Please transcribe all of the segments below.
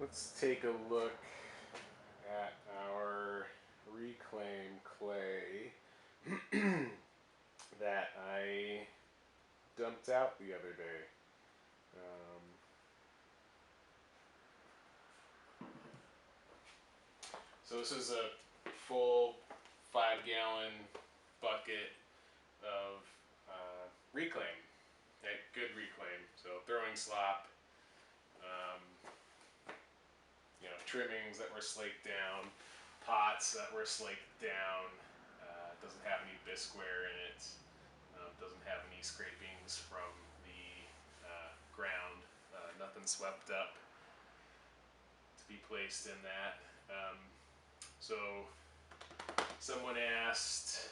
Let's take a look at our reclaim clay that I dumped out the other day. So this is a full 5-gallon bucket of reclaim, okay, good reclaim. So throwing slop, trimmings that were slaked down, pots that were slaked down. Doesn't have any bisqueware in it. Doesn't have any scrapings from the ground. Nothing swept up to be placed in that. So someone asked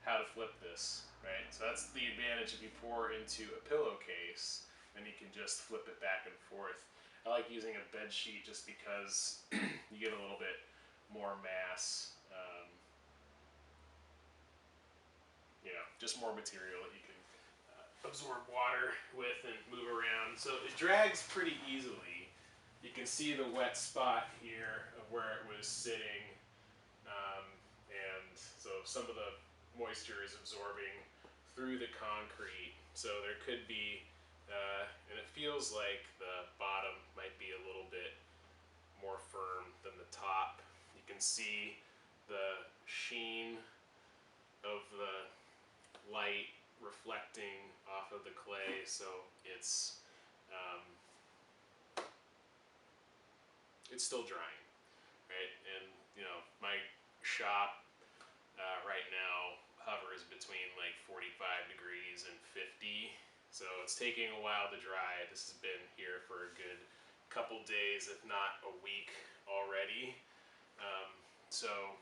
how to flip this, right? So that's the advantage if you pour into a pillowcase, then you can just flip it back and forth. I like using a bed sheet just because you get a little bit more mass, just more material that you can absorb water with and move around. So it drags pretty easily. You can see the wet spot here of where it was sitting, and so some of the moisture is absorbing through the concrete. So there could be, and it feels like the bottom might be a little bit more firm than the top. You can see the sheen of the light reflecting off of the clay, so it's still drying, right? And my shop right now hovers between like 45 degrees and 50, so it's taking a while to dry. This has been here for a good couple days, if not a week already. So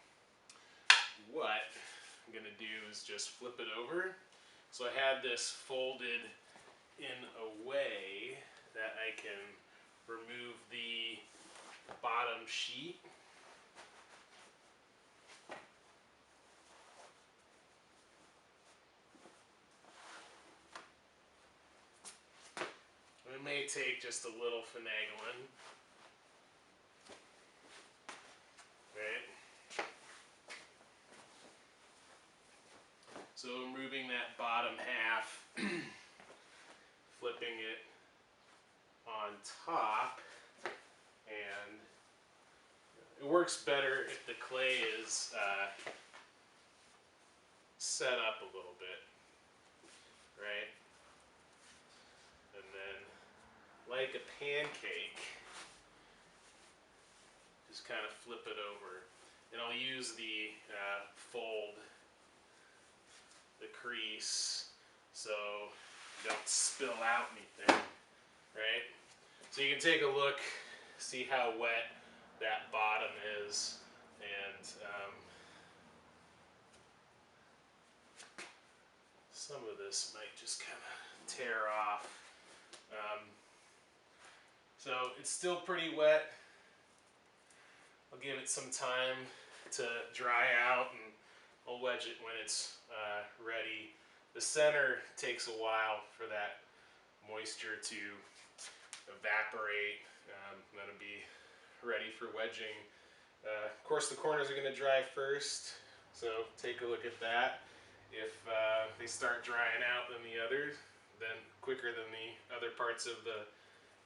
what I'm gonna do is just flip it over. So I had this folded in a way that I can remove the bottom sheet. It may take just a little finagling, right? So removing that bottom half, flipping it on top, and it works better if the clay is set up a little bit, right? And then, like a pancake, just kind of flip it over. And I'll use the fold, the crease, so you don't spill out anything, right? So you can take a look, see how wet that bottom is, and some of this might just kind of tear off. So it's still pretty wet. I'll give it some time to dry out, and I'll wedge it when it's ready. The center takes a while for that moisture to evaporate. Then it'll be ready for wedging. Of course, the corners are going to dry first, so take a look at that. If they start drying out than the others, then quicker than the other parts of the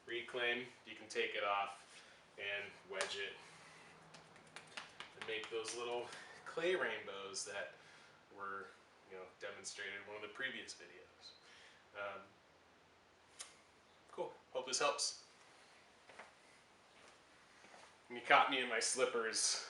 reclaim, you can take it off and wedge it and make those little clay rainbows that were demonstrated in one of the previous videos. Cool. Hope this helps. You caught me in my slippers.